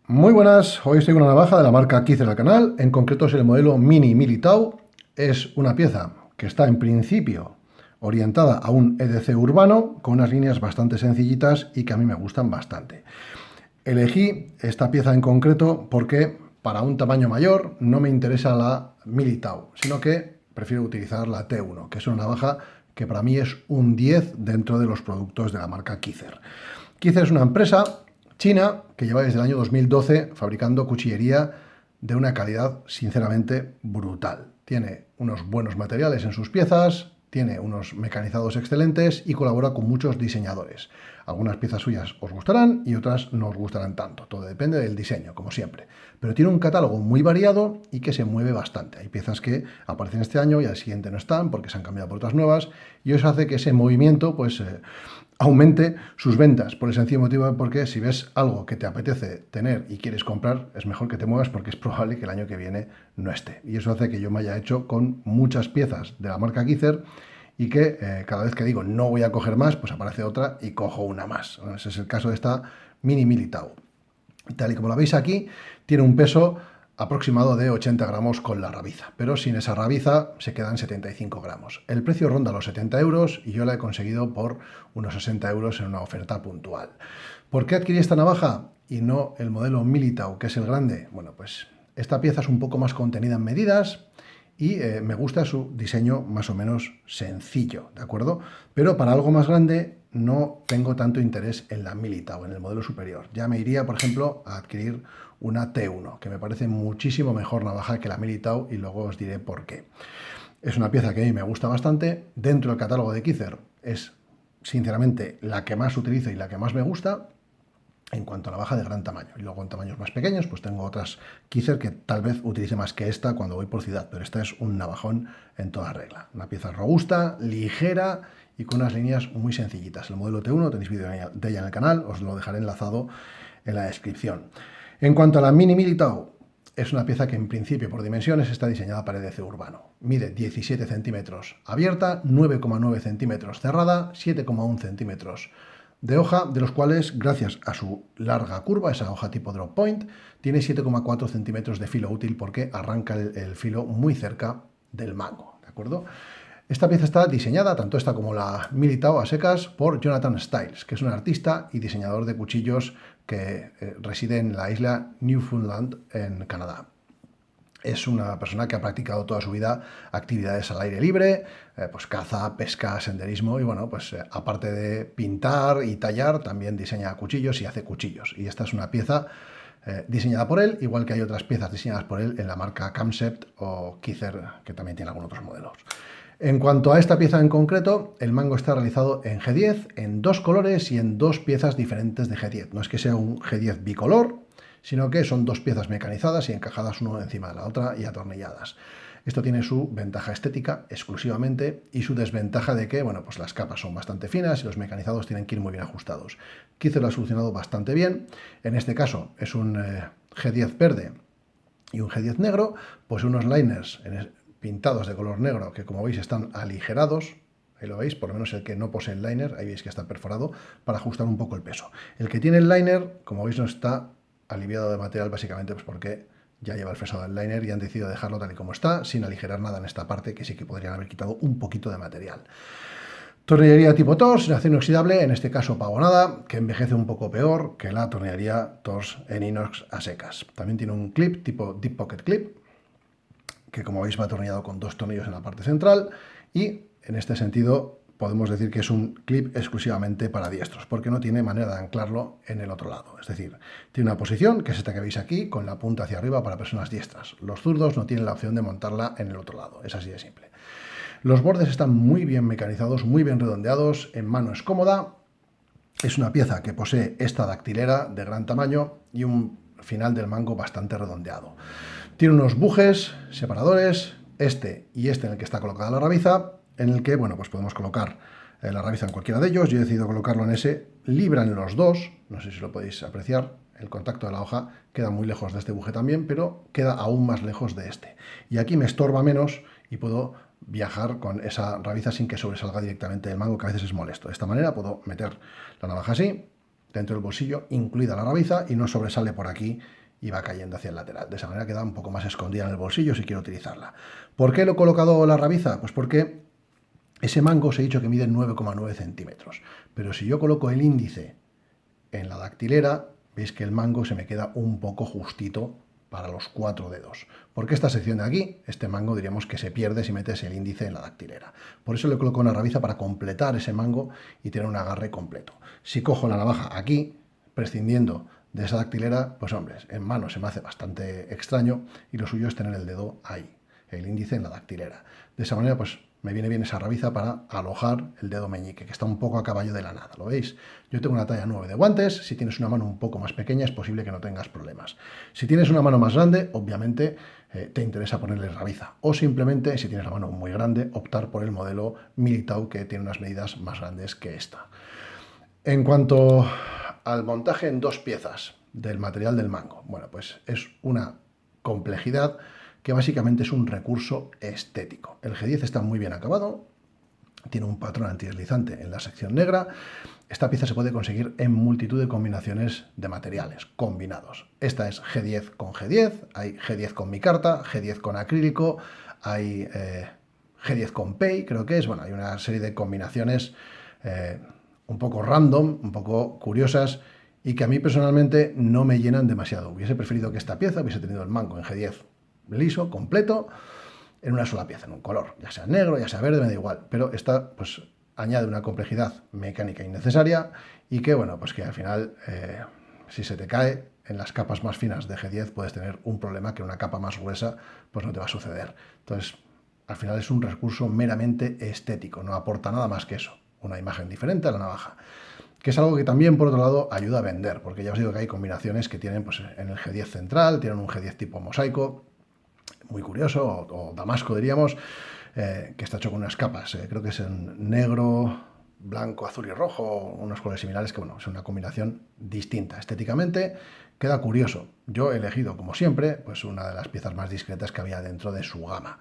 Muy buenas, hoy estoy con una navaja de la marca Kizer al canal, en concreto es el modelo Mini Militao. Es una pieza que está en principio orientada a un EDC urbano con unas líneas bastante sencillitas y que a mí me gustan bastante. Elegí esta pieza en concreto porque para un tamaño mayor no me interesa la Militao, sino que prefiero utilizar la T1, que es una navaja que para mí es un 10 dentro de los productos de la marca Kizer. Kizer es una empresa china que lleva desde el año 2012 fabricando cuchillería de una calidad sinceramente brutal. Tiene unos buenos materiales en sus piezas, tiene unos mecanizados excelentes y colabora con muchos diseñadores. Algunas piezas suyas os gustarán y otras no os gustarán tanto. Todo depende del diseño, como siempre. Pero tiene un catálogo muy variado y que se mueve bastante. Hay piezas que aparecen este año y al siguiente no están porque se han cambiado por otras nuevas y eso hace que ese movimiento aumente sus ventas, por el sencillo motivo de porque si ves algo que te apetece tener y quieres comprar, es mejor que te muevas porque es probable que el año que viene no esté. Y eso hace que yo me haya hecho con muchas piezas de la marca Kizer y que cada vez que digo no voy a coger más, pues aparece otra y cojo una más. Bueno, ese es el caso de esta Mini Militao. Tal y como la veis aquí, tiene un peso aproximado de 80 gramos con la rabiza, pero sin esa rabiza se quedan 75 gramos. El precio ronda los 70 euros y yo la he conseguido por unos 60 euros en una oferta puntual. ¿Por qué adquirí esta navaja y no el modelo Militao, que es el grande? Bueno, pues esta pieza es un poco más contenida en medidas y me gusta su diseño más o menos sencillo, ¿de acuerdo? Pero para algo más grande no tengo tanto interés en la Militao, en el modelo superior. Ya me iría, por ejemplo, a adquirir una T1, que me parece muchísimo mejor navaja que la Militao y luego os diré por qué. Es una pieza que a mí me gusta bastante. Dentro del catálogo de Kizer es, sinceramente, la que más utilizo y la que más me gusta en cuanto a navaja de gran tamaño. Y luego en tamaños más pequeños, pues tengo otras Kizer que tal vez utilice más que esta cuando voy por ciudad, pero esta es un navajón en toda regla. Una pieza robusta, ligera y con unas líneas muy sencillitas. El modelo T1, tenéis vídeo de ella en el canal, os lo dejaré enlazado en la descripción. En cuanto a la Mini Militao, es una pieza que en principio por dimensiones está diseñada para EDC urbano. Mide 17 centímetros abierta, 9,9 centímetros cerrada, 7,1 centímetros de hoja, de los cuales, gracias a su larga curva, esa hoja tipo drop point, tiene 7,4 centímetros de filo útil porque arranca el filo muy cerca del mango, ¿de acuerdo? Esta pieza está diseñada, tanto esta como la Militao a secas, por Jonathan Styles, que es un artista y diseñador de cuchillos que reside en la isla Newfoundland, en Canadá. Es una persona que ha practicado toda su vida actividades al aire libre, pues caza, pesca, senderismo y bueno, pues aparte de pintar y tallar, también diseña cuchillos y hace cuchillos. Y esta es una pieza diseñada por él, igual que hay otras piezas diseñadas por él en la marca Kamsept o Kizer, que también tiene algunos otros modelos. En cuanto a esta pieza en concreto, el mango está realizado en G10, en dos colores y en dos piezas diferentes de G10. No es que sea un G10 bicolor, sino que son dos piezas mecanizadas y encajadas una encima de la otra y atornilladas. Esto tiene su ventaja estética exclusivamente y su desventaja de que, bueno, pues las capas son bastante finas y los mecanizados tienen que ir muy bien ajustados. Kizer lo ha solucionado bastante bien. En este caso es un G10 verde y un G10 negro, pues unos liners pintados de color negro que, como veis, están aligerados. Ahí lo veis, por lo menos el que no posee el liner, ahí veis que está perforado para ajustar un poco el peso. El que tiene el liner, como veis, no está aliviado de material básicamente pues porque ya lleva el fresado del liner y han decidido dejarlo tal y como está, sin aligerar nada en esta parte, que sí que podrían haber quitado un poquito de material. Tornillería tipo Tors, en acero inoxidable, en este caso pavonada, que envejece un poco peor que la tornillería Tors en inox a secas. También tiene un clip tipo Deep Pocket Clip, que como veis va atornillado con dos tornillos en la parte central y en este sentido podemos decir que es un clip exclusivamente para diestros, porque no tiene manera de anclarlo en el otro lado. Es decir, tiene una posición, que es esta que veis aquí, con la punta hacia arriba para personas diestras. Los zurdos no tienen la opción de montarla en el otro lado, es así de simple. Los bordes están muy bien mecanizados, muy bien redondeados, en mano es cómoda. Es una pieza que posee esta dactilera de gran tamaño y un final del mango bastante redondeado. Tiene unos bujes separadores, este y este en el que está colocada la rabiza, en el que, bueno, pues podemos colocar la rabiza en cualquiera de ellos. Yo he decidido colocarlo en ese. Libran los dos, no sé si lo podéis apreciar, el contacto de la hoja queda muy lejos de este buje también, pero queda aún más lejos de este. Y aquí me estorba menos y puedo viajar con esa rabiza sin que sobresalga directamente del mango, que a veces es molesto. De esta manera puedo meter la navaja así, dentro del bolsillo, incluida la rabiza, y no sobresale por aquí y va cayendo hacia el lateral. De esa manera queda un poco más escondida en el bolsillo si quiero utilizarla. ¿Por qué lo he colocado la rabiza? Pues porque ese mango os he dicho que mide 9,9 centímetros. Pero si yo coloco el índice en la dactilera, veis que el mango se me queda un poco justito para los 4 dedos. Porque esta sección de aquí, este mango diríamos que se pierde si metes el índice en la dactilera. Por eso le coloco una rabiza para completar ese mango y tener un agarre completo. Si cojo la navaja aquí, prescindiendo de esa dactilera, pues hombre, en mano se me hace bastante extraño y lo suyo es tener el dedo ahí, el índice en la dactilera. De esa manera, pues me viene bien esa rabiza para alojar el dedo meñique, que está un poco a caballo de la nada, ¿lo veis? Yo tengo una talla 9 de guantes, si tienes una mano un poco más pequeña es posible que no tengas problemas. Si tienes una mano más grande, obviamente te interesa ponerle rabiza, o simplemente, si tienes la mano muy grande, optar por el modelo Militao, que tiene unas medidas más grandes que esta. En cuanto al montaje en 2 piezas del material del mango, bueno, pues es una complejidad que básicamente es un recurso estético. El G10 está muy bien acabado, tiene un patrón antideslizante en la sección negra. Esta pieza se puede conseguir en multitud de combinaciones de materiales combinados. Esta es G10 con G10, hay G10 con micarta, G10 con acrílico, hay G10 con PEI, creo que es. Bueno, hay una serie de combinaciones un poco random, un poco curiosas, y que a mí personalmente no me llenan demasiado. Hubiese preferido que esta pieza hubiese tenido el mango en G10 liso, completo, en una sola pieza, en un color, ya sea negro, ya sea verde, me da igual, pero esta pues añade una complejidad mecánica innecesaria y que, bueno, pues que al final, si se te cae en las capas más finas de G10 puedes tener un problema que en una capa más gruesa pues no te va a suceder. Entonces, al final es un recurso meramente estético, no aporta nada más que eso, una imagen diferente a la navaja. Que es algo que también, por otro lado, ayuda a vender, porque ya os digo que hay combinaciones que tienen, pues en el G10 central, tienen un G10 tipo mosaico, muy curioso, o damasco diríamos, que está hecho con unas capas, creo que es en negro, blanco, azul y rojo, unos colores similares, que bueno, es una combinación distinta. Estéticamente queda curioso. Yo he elegido, como siempre, pues una de las piezas más discretas que había dentro de su gama.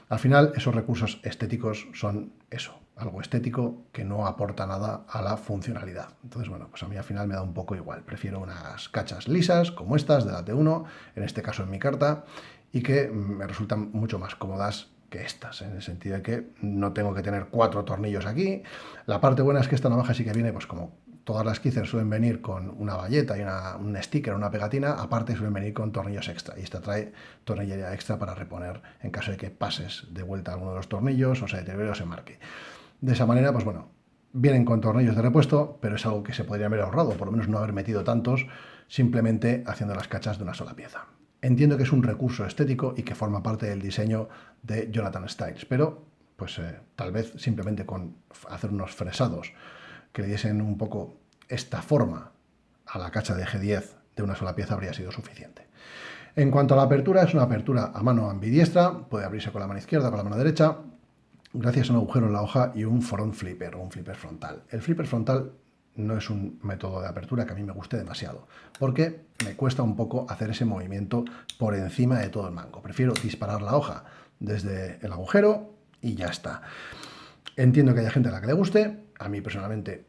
Al final, esos recursos estéticos son eso, algo estético que no aporta nada a la funcionalidad. Entonces, bueno, pues a mí al final me da un poco igual. Prefiero unas cachas lisas, como estas, de la T1, en este caso en mi carta, y que me resultan mucho más cómodas que estas, en el sentido de que no tengo que tener 4 tornillos aquí. La parte buena es que esta navaja sí que viene, pues como todas las Kizer suelen venir con una bayeta y un sticker, una pegatina, aparte suelen venir con tornillos extra, y esta trae tornillería extra para reponer en caso de que pases de vuelta alguno de los tornillos o se deteriore o se marque. De esa manera, pues bueno, vienen con tornillos de repuesto, pero es algo que se podría haber ahorrado, por lo menos no haber metido tantos, simplemente haciendo las cachas de una sola pieza. Entiendo que es un recurso estético y que forma parte del diseño de Jonathan Styles, pero pues tal vez simplemente con hacer unos fresados que le diesen un poco esta forma a la cacha de G10 de una sola pieza habría sido suficiente. En cuanto a la apertura, es una apertura a mano ambidiestra, puede abrirse con la mano izquierda o con la mano derecha, gracias a un agujero en la hoja y un front flipper o un flipper frontal. El flipper frontal no es un método de apertura que a mí me guste demasiado, porque me cuesta un poco hacer ese movimiento por encima de todo el mango. Prefiero disparar la hoja desde el agujero y ya está. Entiendo que haya gente a la que le guste, a mí personalmente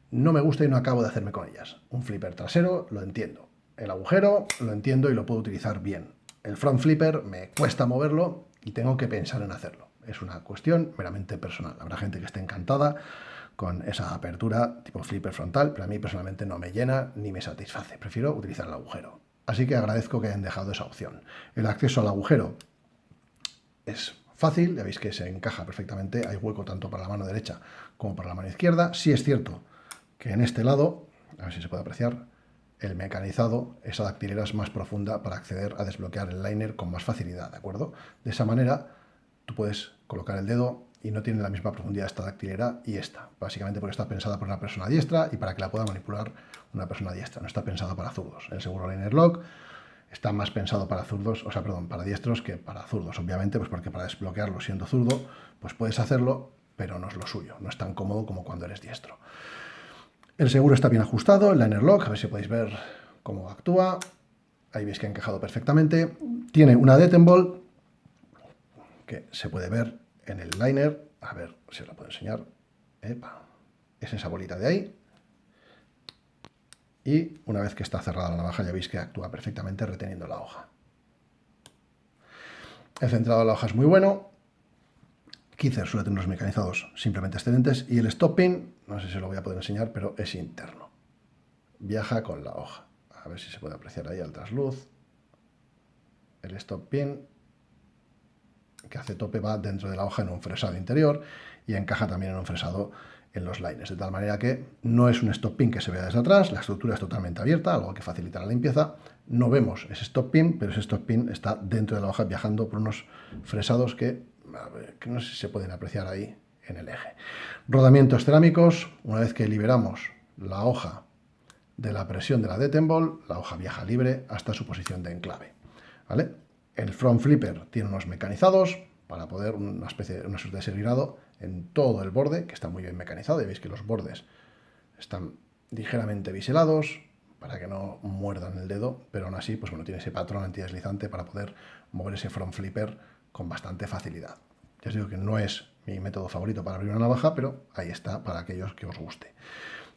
no me gusta y no acabo de hacerme con ellas. Un flipper trasero lo entiendo, el agujero lo entiendo y lo puedo utilizar bien. El front flipper me cuesta moverlo y tengo que pensar en hacerlo. Es una cuestión meramente personal. Habrá gente que esté encantada con esa apertura tipo flipper frontal, pero a mí personalmente no me llena ni me satisface. Prefiero utilizar el agujero. Así que agradezco que hayan dejado esa opción. El acceso al agujero es fácil, ya veis que se encaja perfectamente, hay hueco tanto para la mano derecha como para la mano izquierda. Sí es cierto que en este lado, a ver si se puede apreciar, el mecanizado, esa dactilera es más profunda para acceder a desbloquear el liner con más facilidad, ¿de acuerdo? De esa manera tú puedes colocar el dedo y no tiene la misma profundidad esta dactilera y esta, básicamente porque está pensada por una persona diestra y para que la pueda manipular una persona diestra, no está pensada para zurdos. El seguro liner lock está más pensado para zurdos, o sea, perdón, para diestros que para zurdos, obviamente, pues porque para desbloquearlo siendo zurdo, pues puedes hacerlo, pero no es lo suyo, no es tan cómodo como cuando eres diestro. El seguro está bien ajustado, el liner lock, a ver si podéis ver cómo actúa, ahí veis que ha encajado perfectamente. Tiene una detenball que se puede ver en el liner, a ver si os la puedo enseñar. Epa. Es esa bolita de ahí. y una vez que está cerrada la navaja ya veis que actúa perfectamente reteniendo la hoja. El centrado de la hoja es muy bueno. Kizer suele tener unos mecanizados simplemente excelentes y el stop pin, no sé si lo voy a poder enseñar, pero es interno. Viaja con la hoja. A ver si se puede apreciar ahí al trasluz. El stop pin que hace tope va dentro de la hoja en un fresado interior y encaja también en un fresado en los lines, de tal manera que no es un stop pin que se vea desde atrás, la estructura es totalmente abierta, algo que facilita la limpieza. No vemos ese stop pin, pero ese stop pin está dentro de la hoja viajando por unos fresados que no sé si se pueden apreciar ahí en el eje. Rodamientos cerámicos, una vez que liberamos la hoja de la presión de la detent ball, la hoja viaja libre hasta su posición de enclave, ¿vale? El front flipper tiene unos mecanizados para poder una suerte de servinado en todo el borde, que está muy bien mecanizado, y veis que los bordes están ligeramente biselados para que no muerdan el dedo, pero aún así, pues bueno, tiene ese patrón antideslizante para poder mover ese front flipper con bastante facilidad. Ya os digo que no es mi método favorito para abrir una navaja, pero ahí está para aquellos que os guste.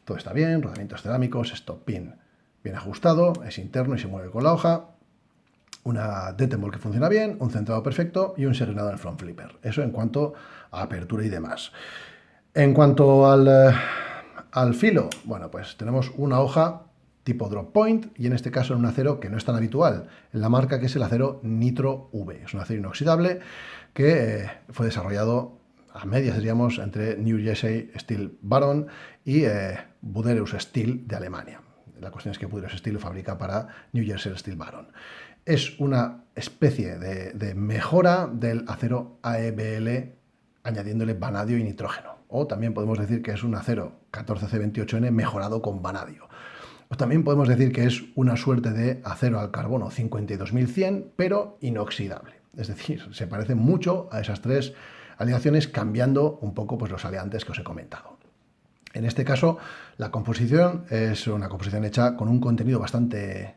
Todo está bien, rodamientos cerámicos, stop pin bien ajustado, es interno y se mueve con la hoja, una detent ball que funciona bien, un centrado perfecto y un serrinado en el front flipper. Eso en cuanto a apertura y demás. En cuanto al filo, bueno, pues tenemos una hoja tipo drop point y en este caso en un acero que no es tan habitual, en la marca que es el acero Nitro V. Es un acero inoxidable que fue desarrollado a medias, diríamos, entre New Jersey Steel Baron y Buderus Steel de Alemania. La cuestión es que Buderus Steel lo fabrica para New Jersey Steel Baron. Es una especie de mejora del acero AEBL añadiéndole vanadio y nitrógeno. O también podemos decir que es un acero 14C28N mejorado con vanadio. O también podemos decir que es una suerte de acero al carbono 52100, pero inoxidable. Es decir, se parece mucho a esas tres aleaciones, cambiando un poco pues, los aleantes que os he comentado. En este caso, la composición es una composición hecha con un contenido bastante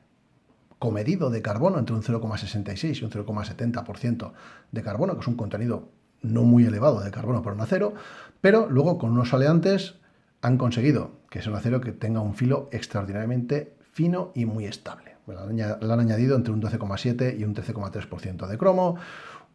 comedido de carbono, entre un 0,66 y un 0,70% de carbono, que es un contenido no muy elevado de carbono para un acero, pero luego con unos aleantes han conseguido que sea un acero que tenga un filo extraordinariamente fino y muy estable. Bueno, le han añadido entre un 12,7 y un 13,3% de cromo,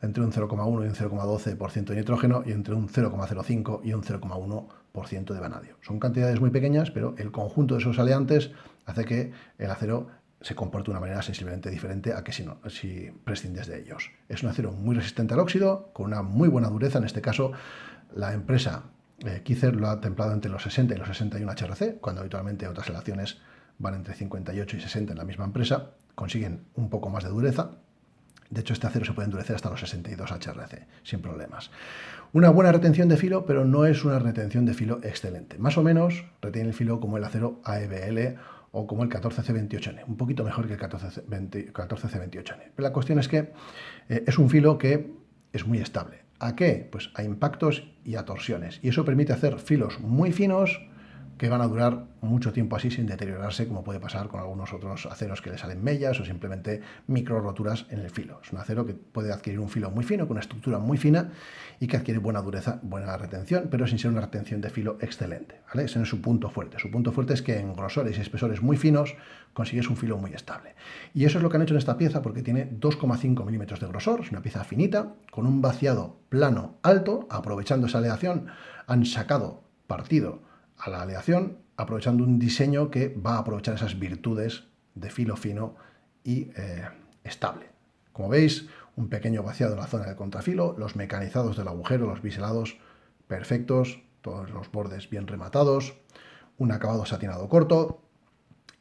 entre un 0,1 y un 0,12% de nitrógeno y entre un 0,05 y un 0,1% de vanadio. Son cantidades muy pequeñas, pero el conjunto de esos aleantes hace que el acero se comporte de una manera sensiblemente diferente a que si prescindes de ellos. Es un acero muy resistente al óxido, con una muy buena dureza. En este caso, la empresa Kizer lo ha templado entre los 60 y los 61 HRC, cuando habitualmente otras aleaciones van entre 58 y 60 en la misma empresa. Consiguen un poco más de dureza. De hecho, este acero se puede endurecer hasta los 62 HRC, sin problemas. Una buena retención de filo, pero no es una retención de filo excelente. Más o menos retiene el filo como el acero AEBL o como el 14C28N, un poquito mejor que el 14C28N. Pero la cuestión es que es un filo que es muy estable. ¿A qué? Pues a impactos y a torsiones. Y eso permite hacer filos muy finos que van a durar mucho tiempo así sin deteriorarse, como puede pasar con algunos otros aceros que le salen mellas o simplemente micro roturas en el filo. Es un acero que puede adquirir un filo muy fino, con una estructura muy fina y que adquiere buena dureza, buena retención, pero sin ser una retención de filo excelente, ¿vale? Ese no es su punto fuerte. Su punto fuerte es que en grosores y espesores muy finos consigues un filo muy estable. Y eso es lo que han hecho en esta pieza, porque tiene 2,5 milímetros de grosor, es una pieza finita, con un vaciado plano alto. Aprovechando esa aleación, han sacado partido a la aleación, aprovechando un diseño que va a aprovechar esas virtudes de filo fino y estable. Como veis, un pequeño vaciado en la zona del contrafilo, los mecanizados del agujero, los biselados perfectos, todos los bordes bien rematados, un acabado satinado corto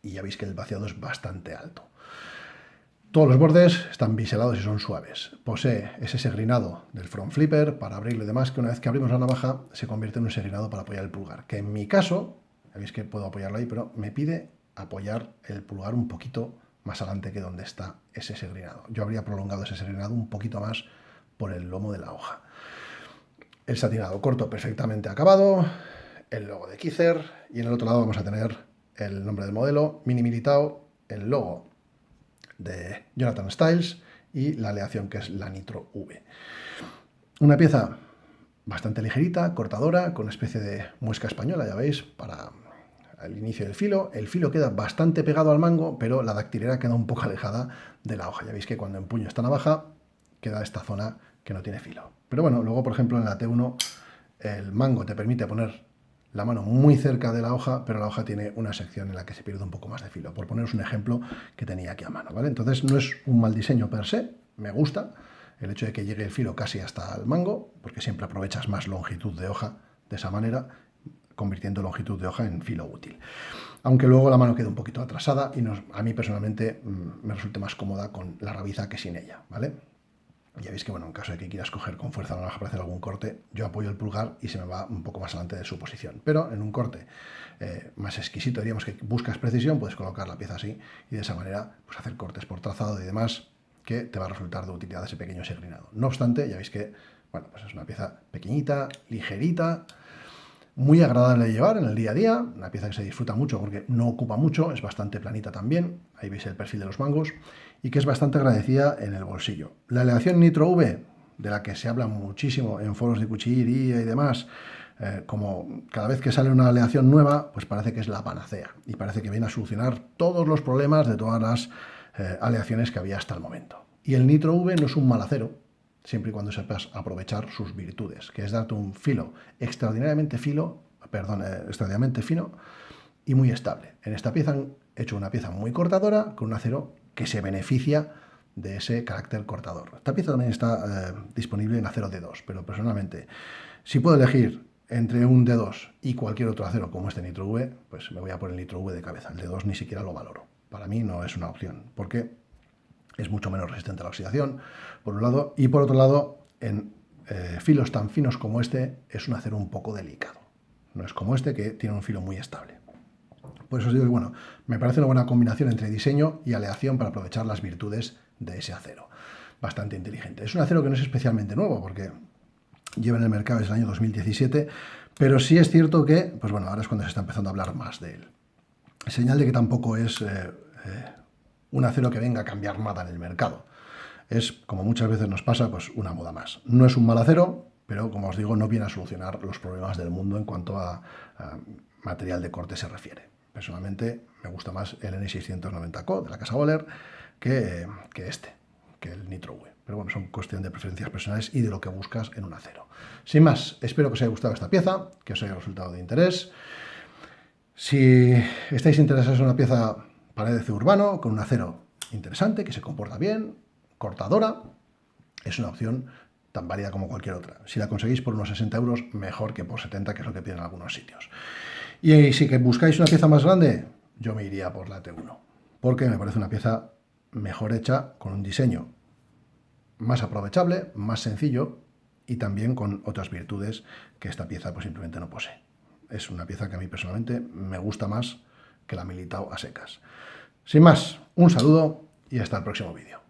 y ya veis que el vaciado es bastante alto. Todos los bordes están biselados y son suaves. Posee ese segrinado del front flipper para abrirlo y demás, que una vez que abrimos la navaja se convierte en un segrinado para apoyar el pulgar. Que en mi caso, ya veis que puedo apoyarlo ahí, pero me pide apoyar el pulgar un poquito más adelante que donde está ese segrinado. Yo habría prolongado ese segrinado un poquito más por el lomo de la hoja. El satinado corto perfectamente acabado, el logo de Kizer y en el otro lado vamos a tener el nombre del modelo, Mini Militao, el logo de Jonathan Styles y la aleación que es la Nitro V. Una pieza bastante ligerita, cortadora, con una especie de muesca española, ya veis, para al inicio del filo, el filo queda bastante pegado al mango, pero la dactilera queda un poco alejada de la hoja. Ya veis que cuando empuño esta navaja, queda esta zona que no tiene filo. Pero bueno, luego, por ejemplo, en la T1, el mango te permite poner la mano muy cerca de la hoja, pero la hoja tiene una sección en la que se pierde un poco más de filo, por poneros un ejemplo que tenía aquí a mano, ¿vale? Entonces no es un mal diseño per se, me gusta el hecho de que llegue el filo casi hasta el mango, porque siempre aprovechas más longitud de hoja de esa manera, convirtiendo longitud de hoja en filo útil. Aunque luego la mano quede un poquito atrasada y a mí personalmente me resulte más cómoda con la rabiza que sin ella, ¿vale? Ya veis que, bueno, en caso de que quieras coger con fuerza la navaja para hacer algún corte, yo apoyo el pulgar y se me va un poco más adelante de su posición. Pero en un corte más exquisito, diríamos que buscas precisión, puedes colocar la pieza así y de esa manera pues hacer cortes por trazado y demás, que te va a resultar de utilidad ese pequeño segrinado. No obstante, ya veis que, bueno, pues es una pieza pequeñita, ligerita, muy agradable de llevar en el día a día, una pieza que se disfruta mucho porque no ocupa mucho, es bastante planita también, ahí veis el perfil de los mangos, y que es bastante agradecida en el bolsillo. La aleación Nitro V, de la que se habla muchísimo en foros de cuchillería y demás, como cada vez que sale una aleación nueva, pues parece que es la panacea, y parece que viene a solucionar todos los problemas de todas las aleaciones que había hasta el momento. Y el Nitro V no es un mal acero, siempre y cuando sepas aprovechar sus virtudes, que es darte un filo extraordinariamente fino y muy estable. En esta pieza han hecho una pieza muy cortadora con un acero que se beneficia de ese carácter cortador. Esta pieza también está disponible en acero D2, pero personalmente, si puedo elegir entre un D2 y cualquier otro acero como este Nitro V, pues me voy a por el Nitro V de cabeza. El D2 ni siquiera lo valoro. Para mí no es una opción, porque es mucho menos resistente a la oxidación, por un lado, y por otro lado, en filos tan finos como este, es un acero un poco delicado. No es como este, que tiene un filo muy estable. Por eso os digo que, bueno, me parece una buena combinación entre diseño y aleación para aprovechar las virtudes de ese acero. Bastante inteligente. Es un acero que no es especialmente nuevo, porque lleva en el mercado desde el año 2017, pero sí es cierto que, pues bueno, ahora es cuando se está empezando a hablar más de él. Señal de que tampoco es un acero que venga a cambiar nada en el mercado. Es, como muchas veces nos pasa, pues una moda más. No es un mal acero, pero como os digo, no viene a solucionar los problemas del mundo en cuanto a material de corte se refiere. Personalmente me gusta más el N690Co de la casa Bohler que el Nitro V. Pero bueno, son cuestión de preferencias personales y de lo que buscas en un acero. Sin más, espero que os haya gustado esta pieza, que os haya resultado de interés. Si estáis interesados en una pieza para EDC urbano, con un acero interesante, que se comporta bien, cortadora, es una opción tan válida como cualquier otra. Si la conseguís por unos 60 euros, mejor que por 70, que es lo que piden en algunos sitios. Y si que buscáis una pieza más grande, yo me iría por la T1, porque me parece una pieza mejor hecha, con un diseño más aprovechable, más sencillo y también con otras virtudes que esta pieza pues simplemente no posee. Es una pieza que a mí personalmente me gusta más que la Militao a secas. Sin más, un saludo y hasta el próximo vídeo.